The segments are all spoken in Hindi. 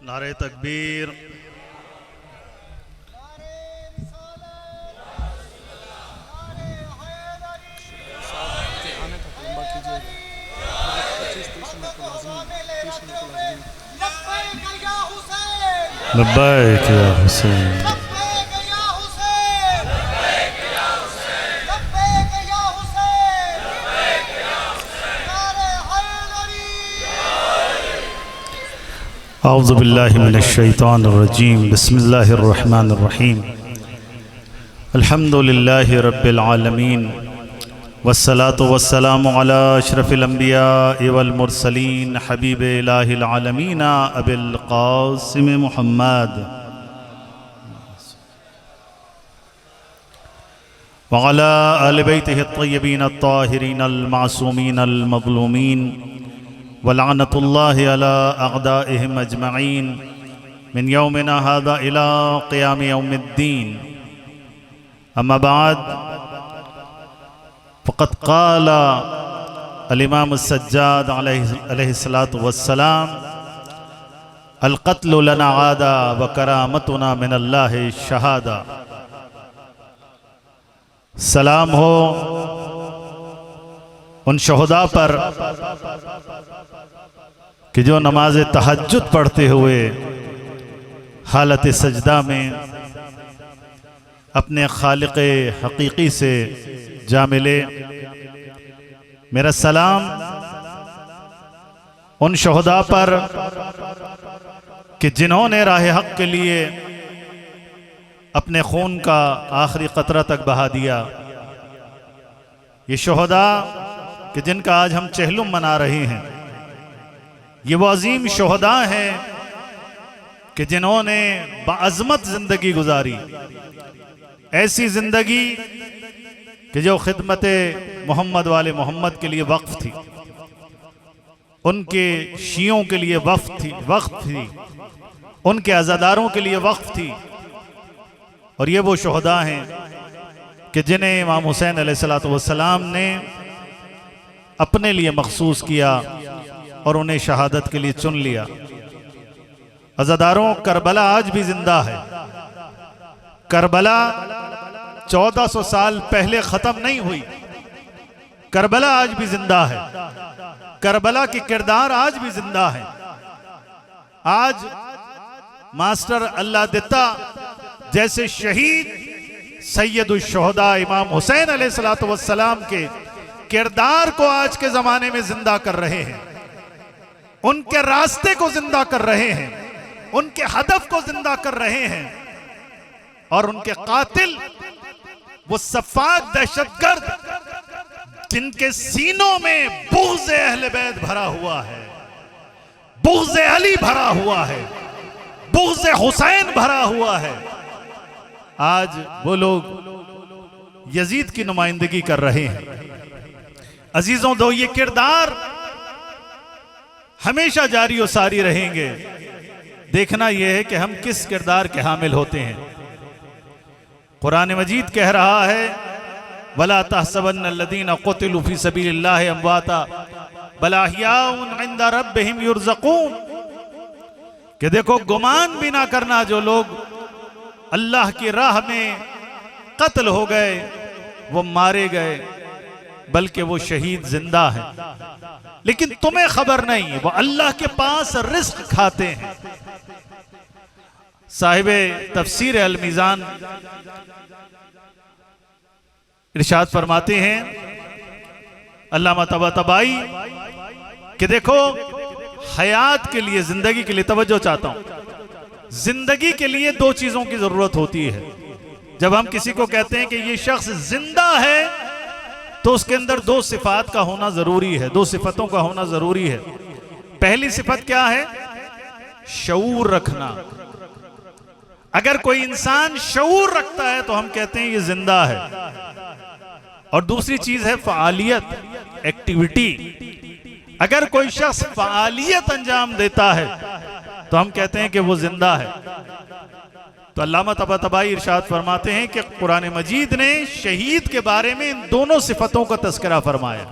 नारे तकबीर। लब्बैक या हुसैन। औज़ु बिल्लाहि मिनश शैतानिर रजीम। बिस्मिल्लाहिर रहमानिर रहीम। अल्हम्दुलिल्लाहि रब्बिल आलमीन वस्सलातु वस्सलामु अला अशरफिल अंबिया वल मुरसलीन हबीब इलाहिल आलमीन अबिल कासिम मुहम्मद व अला आलि बैतिहि अत्तय्यबीन अत्ताहिरीन अल मासूमीन अल मज़लूमीन वलानतुल्लाहि अला अअदाइहिम अजमईन मिन यौमिना हाज़ा इला क़ियाम यौमिद्दीन। अम्मा बाद फ़क़द क़ाल अल इमाम सज्जाद अलैहिस्सलातु वस्सलाम अल क़त्लु लना आदा व करामतुना मिनल्लाहि शहादा। सलाम हो उन शहुदा पर कि जो नमाज तहज्जुद पढ़ते हुए हालत सजदा में अपने खालिक हकीकी से जा मिले। मेरा सलाम उन शहुदा पर कि जिन्होंने राह हक के लिए अपने खून का आखिरी कतरा तक बहा दिया। ये शहुदा कि जिनका आज हम चहलुम मना रहे हैं, ये वो अजीम शहुदा हैं कि जिन्होंने बाअज़मत जिंदगी गुजारी। ऐसी जिंदगी कि जो खिदमत मोहम्मद वाले मोहम्मद के लिए वक्फ थी, उनके शियों के लिए वक्फ थी, उनके अज़ादारों के लिए वक्फ थी। और ये वो शहुदा हैं कि जिन्हें इमाम हुसैन अलैहिस्सलातु वस्सलाम ने अपने लिए मखसूस किया और उन्हें शहादत के लिए चुन लिया। अज़ादारों, करबला आज भी जिंदा है। करबला 1400 साल पहले खत्म नहीं हुई। करबला आज भी जिंदा है। करबला के किरदार आज भी जिंदा है। आज मास्टर अल्लाह दिता जैसे शहीद सैयदुश शुहदा इमाम हुसैन अलैहिस्सलातु वस्सलाम के किरदार को आज के जमाने में जिंदा कर रहे हैं, उनके रास्ते को जिंदा कर रहे हैं, उनके हदफ को जिंदा कर रहे हैं। और उनके कातिल वो सफाक दहशतगर्द जिनके सीनों में बुग़्ज़ अहले बैत भरा हुआ है, बुग़्ज़ अली भरा हुआ है, बुग़्ज़ हुसैन भरा हुआ है। आज वो लोग यजीद की नुमाइंदगी कर रहे हैं। अजीजों, दो ये किरदार हमेशा जारी और सारी रहेंगे। देखना यह है कि हम किस किरदार के हामिल होते हैं। कुरान मजीद कह रहा है वला तहसबन्नल्लज़ीना क़ुतिलू फ़ी सबीलिल्लाहि अमवाता बल अहयाउन इंदा रब्बिहिम युरज़क़ून। कि देखो, गुमान भी ना करना जो लोग अल्लाह की राह में कत्ल हो गए, वो मारे गए, बल्कि वो शहीद जिंदा है। लेकिन तुम्हें खबर नहीं, वो अल्लाह के पास रिस्क खाते हैं। साहिबे तफसीर अल मीज़ान इरशाद फरमाते हैं अल्लामा तबातबाई कि देखो, हयात के लिए, जिंदगी के लिए, तवज्जो चाहता हूं, जिंदगी के लिए दो चीजों की जरूरत होती है। जब हम किसी को कहते हैं कि ये शख्स जिंदा है, तो उसके अंदर दो सिफात का होना जरूरी है, दो सिफतों का होना जरूरी है। पहली सिफत क्या है? शऊर रखना। अगर कोई इंसान शऊर रखता है तो हम कहते हैं ये जिंदा है। और दूसरी चीज है फ़आलियत, एक्टिविटी। अगर कोई शख्स फ़आलियत अंजाम देता है तो हम कहते हैं कि वो जिंदा है। तो अल्लामा तबातबाई इरशाद फरमाते हैं कि कुरान मजीद ने शहीद के बारे में इन दोनों सिफतों का तज़किरा फरमाया।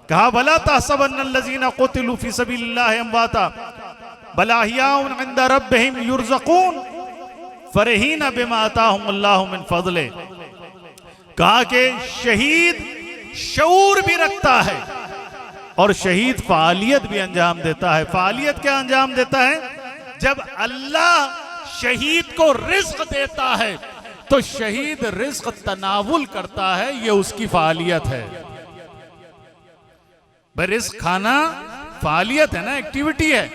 कहा वला तहसबन्नल्लज़ीना क़ुतिलू फ़ी सबीलिल्लाहि अमवाता बल अहयाउन इंद रब्बिहिम युरज़क़ून फरहीन बिमा आताहुमुल्लाहु मिन फ़ज़ले। कहा कि शहीद शऊर भी रखता है और शहीद फालियत भी अंजाम देता है। फालियत क्या अंजाम देता है? जब अल्लाह शहीद को रिज़्क़ देता है तो शहीद रिज़्क़ तनावुल करता है, ये उसकी फालियत है। भाई रिज़्क़ खाना फालियत है ना, एक्टिविटी है।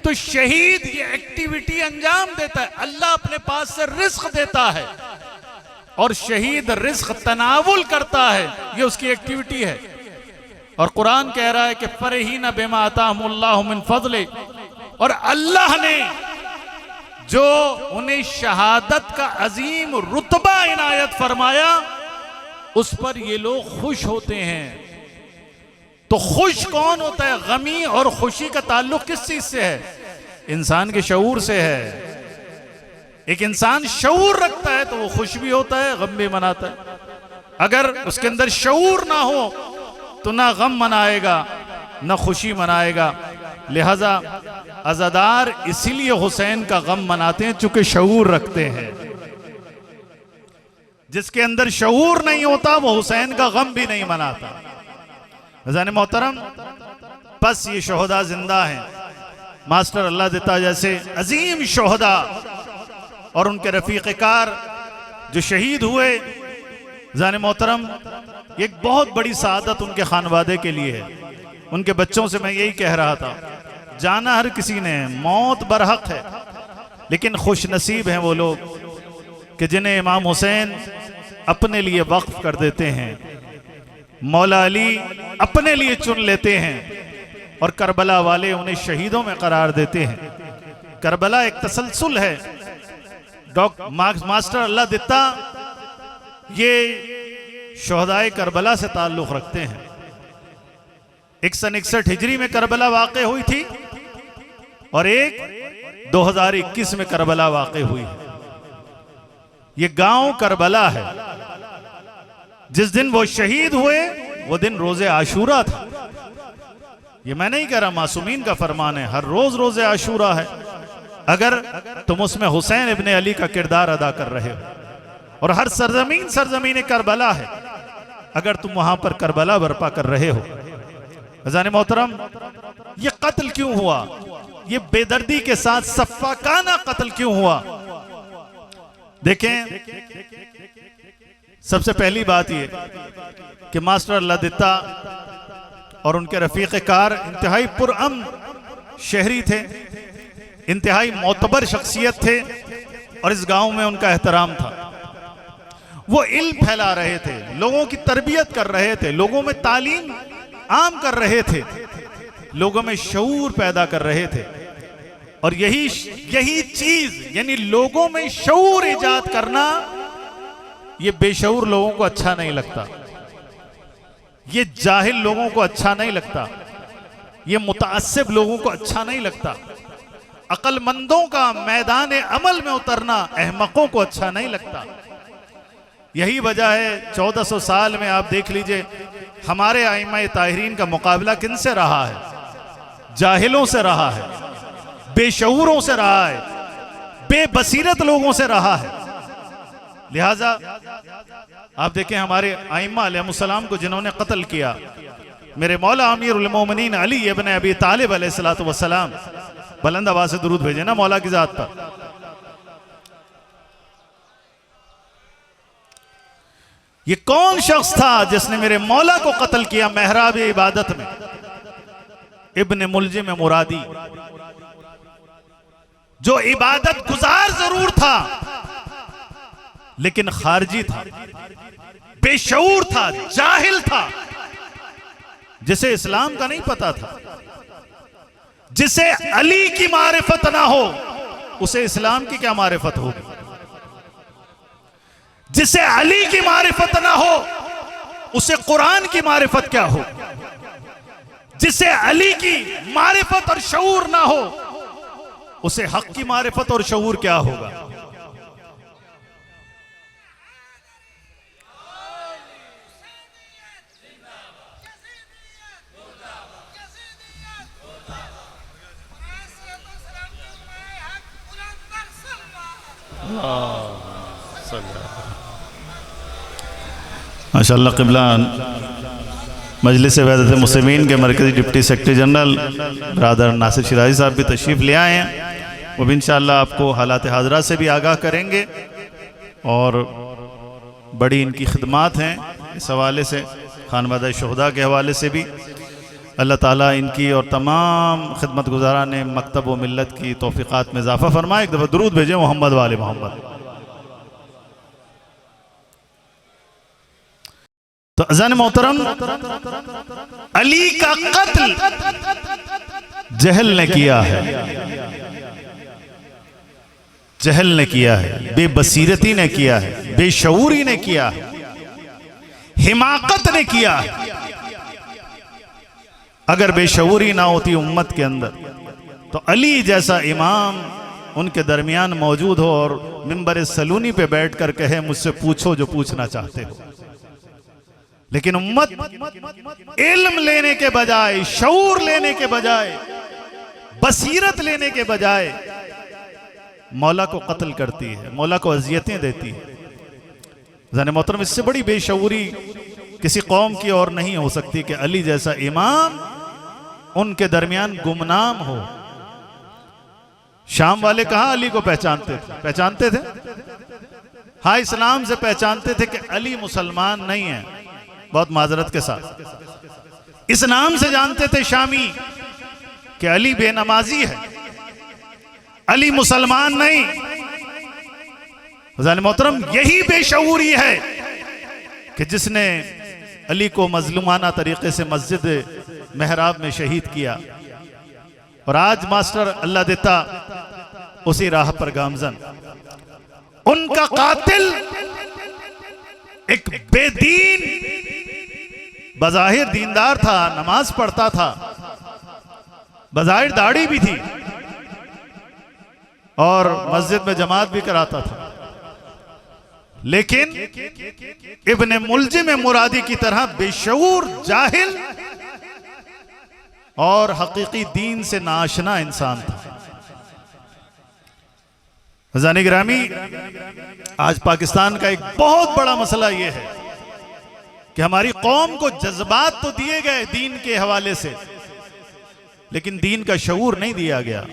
तो शहीद ये एक्टिविटी अंजाम देता है, अल्लाह अपने पास से रिज़्क़ देता है और शहीद रिज़्क़ तनावुल करता है, ये उसकी एक्टिविटी है। और कुरान कह रहा है कि फरहीन बिमा आताहुमुल्लाहु मिन फ़ज़ले, और अल्लाह ने जो उन्हें शहादत का अजीम रुतबा इनायत फरमाया उस पर ये लोग खुश होते हैं। तो खुश कौन होता है? गमी और खुशी का ताल्लुक किस चीज से है? इंसान के शऊर से है। एक इंसान शऊर रखता है तो वो खुश भी होता है, गम भी मनाता है। अगर उसके अंदर शऊर ना हो तो ना गम मनाएगा ना खुशी मनाएगा। लिहाजा अज़ादार इसीलिए हुसैन का गम मनाते हैं चूंकि शऊर रखते हैं। जिसके अंदर शऊर नहीं होता वो हुसैन का गम भी नहीं मनाता। अज़ान मोहतरम, बस ये शोहदा जिंदा हैं। मास्टर अल्लाह देता जैसे अजीम शोहदा और उनके रफीक़कार जो शहीद हुए, अज़ान मोहतरम, एक बहुत बड़ी सआदत उनके खानवादे के लिए है। उनके बच्चों से मैं यही कह रहा था, जाना हर किसी ने, मौत बरहक है, लेकिन खुश नसीब हैं वो लोग कि जिन्हें इमाम हुसैन अपने लिए वक्फ कर देते हैं, मौला अली अपने लिए चुन लेते हैं और करबला वाले उन्हें शहीदों में करार देते हैं। करबला एक तसलसल है। मास्टर अल्लाह दिता ये शोहदाए करबला से ताल्लुक़ रखते हैं। 161 हिजरी में करबला वाक़े हुई थी और एक 2021 में करबला वाक़े हुई है। ये गांव करबला है। जिस दिन वो शहीद हुए वो दिन रोजे आशूरा था। ये मैं नहीं कह रहा, मासूमीन का फरमान है, हर रोज रोजे आशूरा है अगर तुम उसमें हुसैन इब्ने अली का किरदार अदा कर रहे हो। और हर सरजमीन सरजमीन करबला है अगर तुम वहां पर करबला बर्पा कर रहे हो। अज़ान मोहतरम, ये कत्ल क्यों हुआ? ये बेदर्दी के साथ सफ़ाकाना कत्ल क्यों हुआ? देखें, सबसे पहली बात ये कि मास्टर अल्लाह दिता और उनके रफीक़-ए-कार इंतहाई पुरअमन शहरी थे, इंतहाई मोतबर शख्सियत थे और इस गांव में उनका एहतराम था। वो इल्म फैला रहे थे, लोगों की तरबियत कर रहे थे, लोगों में तालीम आम कर रहे थे, लोगों में शऊर पैदा कर रहे थे। और यही चीज यानी लोगों में शऊर इजाद करना, ये बेशऊर लोगों को अच्छा नहीं लगता, ये जाहिल लोगों को अच्छा नहीं लगता, ये मुतासिब लोगों को अच्छा नहीं लगता। अक्लमंदों का मैदान अमल में उतरना अहमकों को अच्छा नहीं लगता। यही वजह है 1400 साल में आप देख लीजिए हमारे आइम्मा ताहिरीन का मुकाबला किनसे रहा है? जाहिलों से रहा है, बेशऊरों से रहा है, बेबसीरत लोगों से रहा है। लिहाजा आप देखें हमारे आइम्मा अलैहिस्सलाम को जिन्होंने कत्ल किया, मेरे मौला अमीरुल मोमिनीन अली इब्न अबी तालिब अलैहिस्सलातु वस्सलाम, बुलंद आवाज से दुरूद भेजे ना मौला की जात पर। ये कौन शख्स था जिसने मेरे मौला को कत्ल किया मेहराब इबादत में? इब्न मुलजिम मुरादी, जो इबादत गुजार जरूर था लेकिन खारजी था, बेशऊर था, जाहिल था, जिसे इस्लाम का नहीं पता था। जिसे अली की मारिफत ना हो उसे इस्लाम की क्या मारिफत होगी? जिसे अली की मारिफत ना हो उसे कुरान की मारिफत क्या हो? जिसे अली की मारिफत और शऊर ना हो उसे हक की मारिफत और शऊर क्या होगा? माशाअल्लाह क़िबला मजलिस वहदत मुस्लिमीन के मरकज़ी deputy secretary general brother Nasir Shirazi साहब भी तशरीफ़ ले आए हैं। वो भी इंशाअल्लाह आपको हालात हाजरा से भी आगाह करेंगे और बड़ी इनकी खिदमात हैं इस हवाले से, खानवादा शुहदा के हवाले से भी। अल्लाह ताला इनकी और तमाम खिदमत गुजारान मकतब व मिल्लत की तौफ़ीक़ात में इज़ाफ़ा फरमाए। एक दफ़ा दुरूद भेजें मोहम्मद वाले मोहम्मद। तो अज़ान मोहतरम, अली का कत्ल जहल ने किया है, जहल ने किया है, बेबसीरती ने किया है, बेशऊरी ने किया है, हिमाकत ने किया है। अगर बेशऊरी ना होती उम्मत के अंदर तो अली जैसा इमाम उनके दरमियान मौजूद हो और मिंबर सलूनी पे बैठकर कहे मुझसे पूछो जो पूछना चाहते हो। लेकिन उम्मत इल्म लेने के बजाय, शऊर लेने के बजाय, बसीरत लेने के बजाय मौला को कत्ल करती है, मौला को अजियतें देती है। ज़ाने मोहतरम, इससे बड़ी बेशऊरी किसी कौम की और नहीं हो सकती कि अली जैसा इमाम उनके दरमियान गुमनाम हो। शाम वाले कहां अली को पहचानते थे? पहचानते थे, हाँ, इस्लाम से पहचानते थे कि अली मुसलमान नहीं है, बहुत माजरत के साथ। इस नाम से जानते थे शामी कि अली बेनमाजी है, अली मुसलमान नहीं। ज़ाने मोहतरम, यही बेशऊरी है कि जिसने अली को मजलूमाना तरीके से मस्जिद मेहराब में शहीद किया और आज मास्टर अल्लाह देता उसी राह पर गामजन। उनका कातिल एक बेदीन, बज़ाहिर दीनदार था, नमाज पढ़ता था, बज़ाहिर दाढ़ी भी थी और मस्जिद में जमात भी कराता था, लेकिन इब्ने मुलजिम मुरादी की तरह बेशऊर, जाहिल और हकीकी दीन से नाशना इंसान था। ज़ाने गिरामी, आज पाकिस्तान का एक बहुत बड़ा मसला यह है कि हमारी कौम को जज्बात तो दिए गए दीन के हवाले से, लेकिन दीन का शऊर नहीं दिया गया।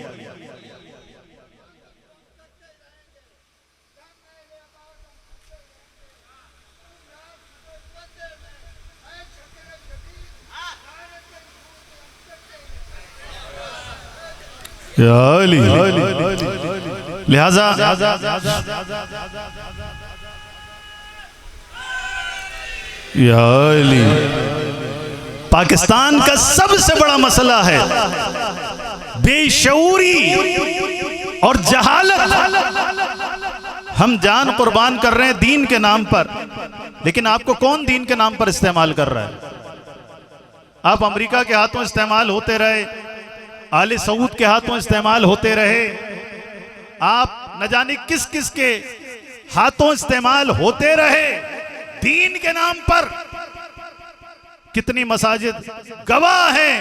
लिहाजा पाकिस्तान का सबसे बड़ा मसला है बेशऊरी और जहालत। हम जान कुर्बान कर रहे हैं दीन के नाम पर, लेकिन आपको कौन दीन के नाम पर इस्तेमाल कर रहा है? आप अमेरिका के हाथों इस्तेमाल होते रहे, आले सऊद के हाथों इस्तेमाल होते रहे, आप न जाने किस किस के हाथों इस्तेमाल होते रहे दीन के नाम पर। कितनी मसाजिद गवाह हैं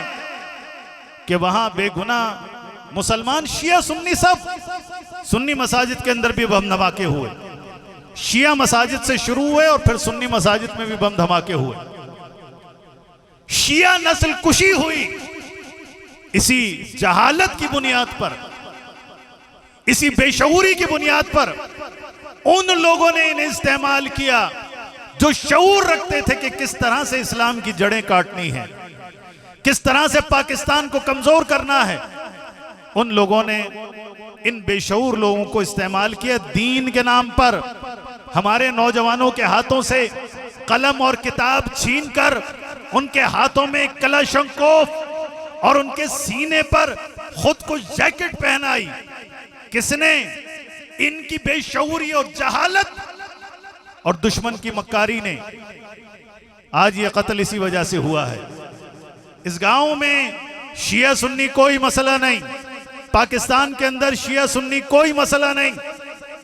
कि वहां बेगुनाह मुसलमान, शिया सुन्नी, सब सुन्नी मसाजिद के अंदर भी बम धमाके हुए, शिया मसाजिद से शुरू हुए और फिर सुन्नी मसाजिद में भी बम धमाके हुए। शिया नस्ल कुशी हुई इसी जहालत की बुनियाद पर, इसी बेशऊरी की बुनियाद पर। उन लोगों ने इन्हें इस्तेमाल किया जो शऊर रखते थे कि किस तरह से इस्लाम की जड़ें काटनी है, किस तरह से पाकिस्तान को कमजोर करना है। उन लोगों ने इन बेशऊर लोगों को इस्तेमाल किया दीन के नाम पर। हमारे नौजवानों के हाथों से कलम और किताब छीनकर उनके हाथों में कलाशंकोफ और उनके सीने पर खुद को जैकेट पहनाई। किसने? इनकी बेशऊरी और जहालत और दुश्मन की मक्कारी ने। आज ये कत्ल इसी वजह से हुआ है। इस गांव में शिया सुन्नी कोई मसला नहीं, पाकिस्तान के अंदर शिया सुन्नी कोई मसला नहीं।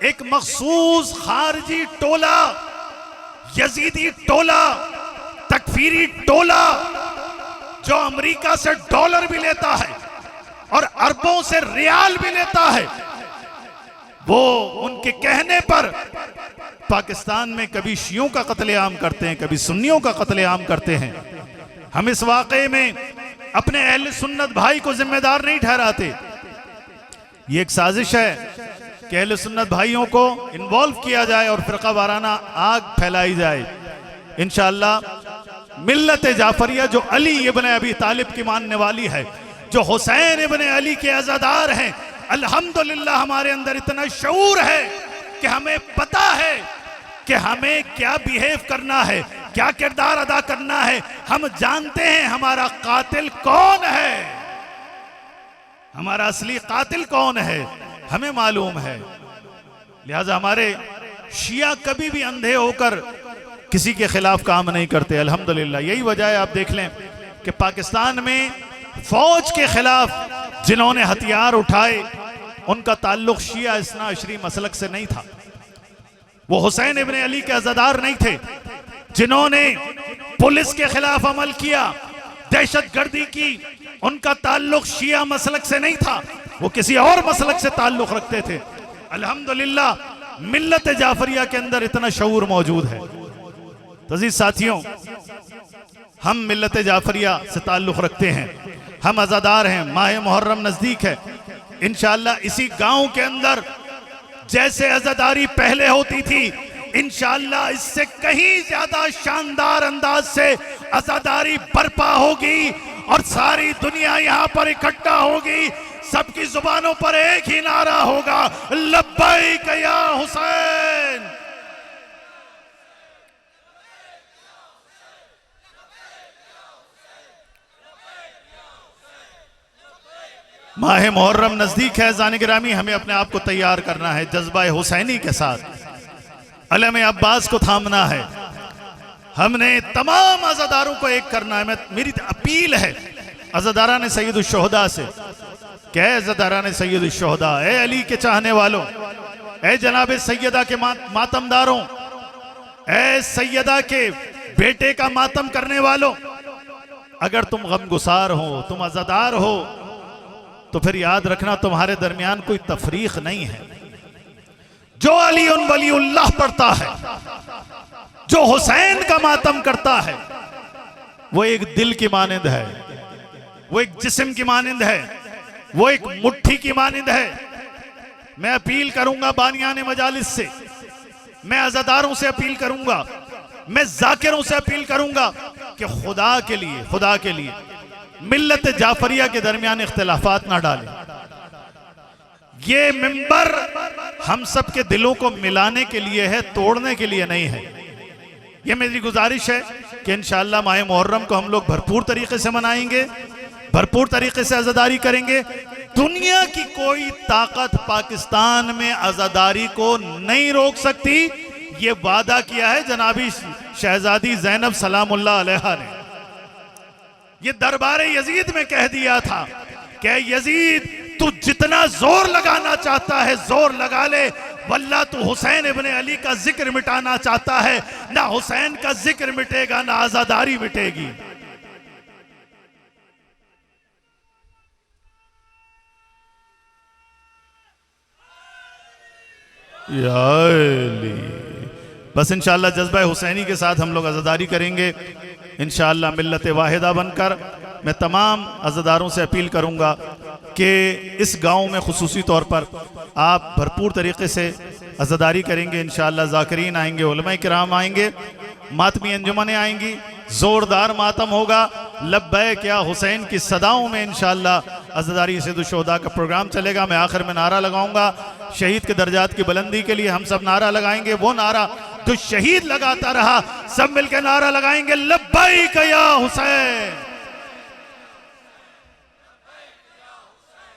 एक मखसूस खारजी टोला, यजीदी टोला, तकफीरी टोला जो अमेरिका से डॉलर भी लेता है और अरबों से रियाल भी लेता है, वो उनके कहने पर पाकिस्तान में कभी शियों का कत्लेआम करते हैं, कभी सुन्नियों का कत्लेआम करते हैं। हम इस वाक़े में अपने अहले सुन्नत भाई को जिम्मेदार नहीं ठहराते। ये एक साजिश है कि अहले सुन्नत भाइयों को इन्वॉल्व किया जाए और फिरका वाराना आग फैलाई जाए। इंशाअल्लाह मिल्लत जाफरिया जो अली इब्न अबी तालिब की मानने वाली है, जो हुसैन इब्न अली के अज़ादार हैं, अल्हम्दुलिल्लाह हमारे अंदर इतना शऊर है कि हमें पता है कि हमें क्या बिहेव करना है, क्या किरदार अदा करना है। हम जानते हैं हमारा कातिल कौन है, हमारा असली कातिल कौन है, हमें मालूम है। लिहाजा हमारे शिया कभी भी अंधे होकर किसी के खिलाफ काम नहीं करते, अल्हम्दुलिल्लाह। यही वजह है, आप देख लें कि पाकिस्तान में फौज के खिलाफ जिन्होंने हथियार उठाए उनका ताल्लुक शिया इस्ना अशरी मसलक से नहीं था। वो हुसैन इब्न अली के अज़ादार नहीं थे। जिन्होंने पुलिस के खिलाफ अमल किया, दहशतगर्दी की, उनका ताल्लुक शिया मसलक से नहीं था, वो किसी और मसलक से ताल्लुक रखते थे। अल्हम्दुलिल्लाह मिल्लत जाफरिया के अंदर इतना शऊर मौजूद है। तो अजीज साथियों, हम मिल्लत जाफरिया से ताल्लुक रखते हैं, हम अज़ादार हैं। माह मुहर्रम नजदीक है। इंशाअल्लाह इसी गांव के अंदर जैसे अज़ादारी पहले होती थी, इंशाअल्लाह इससे कहीं ज्यादा शानदार अंदाज से अज़ादारी बर्पा होगी और सारी दुनिया यहां पर इकट्ठा होगी। सबकी जुबानों पर एक ही नारा होगा, लब्बैक या हुसैन। माह मुहर्रम नजदीक है। जाने गिरामी, हमें अपने आप को तैयार करना है जज्बा हुसैनी के साथ। अलम अब्बास को थामना है। हमने तमाम अज़ादारों को एक करना है। मेरी अपील है अज़ादारान सैयदुश्शुहदा से, क्या अज़ादारान सैयदुश्शुहदा, ए अली के चाहने वालों, ए जनाब सैयदा के मातमदारों, ए सैयदा के बेटे का मातम करने वालों, अगर तुम गमगुसार हो, तुम अज़ादार हो, तो फिर याद रखना तुम्हारे दरमियान कोई तफरीक नहीं है। जो अली उन वलीउल्लाह पढ़ता है, जो हुसैन का मातम करता है, वो एक दिल की मानिंद है, वो एक जिस्म की मानिंद है, वो एक मुट्ठी की मानिंद है। मैं अपील करूंगा बानियाने मजालिस से, मैं अज़ादारों से अपील करूंगा, मैं जाकिरों से अपील करूंगा कि खुदा के लिए मिल्लत जाफरिया के दरमियान इख्तिलाफात ना डालें। ये मिंबर हम सब के दिलों को मिलाने के लिए है, तोड़ने के लिए नहीं है। ये मेरी गुजारिश है कि इंशाअल्लाह माह मुहर्रम को हम लोग भरपूर तरीके से मनाएंगे, भरपूर तरीके से अज़ादारी करेंगे। दुनिया की कोई ताकत पाकिस्तान में अज़ादारी को नहीं रोक सकती। ये वादा किया है जनाबी शहजादी ज़ैनब सलामुल्लाह अलैहा ने। ये दरबारे यजीद में कह दिया था कि यजीद, तू जितना जोर लगाना चाहता है जोर लगा ले, वल्लाह तू हुसैन इब्न अली का जिक्र मिटाना चाहता है, ना हुसैन का जिक्र मिटेगा, ना आजादारी मिटेगी। या अली। बस इंशाअल्लाह जज्बा हुसैनी के साथ हम लोग अज़ादारी करेंगे इंशाअल्लाह मिल्लत वाहिदा बनकर। मैं तमाम अज़ादारों से अपील करूंगा कि इस गांव में खुसूसी तौर पर आप भरपूर तरीके से अज़ादारी करेंगे इंशाअल्लाह। ज़ाकिरीन आएंगे, उलमा किराम आएंगे, मातमी अंजुमनें आएंगी, ज़ोरदार मातम होगा, लब्बैक या हुसैन की सदाओं में इंशाअल्लाह अज़ादारी सैयदुश्शुहदा का प्रोग्राम चलेगा। मैं आखिर में नारा लगाऊंगा, शहीद के दर्जात की बुलंदी के लिए हम सब नारा लगाएंगे, वो नारा जो शहीद लगाता रहा। सब मिलकर नारा लगाएंगे, लब्बैक या हुसैन।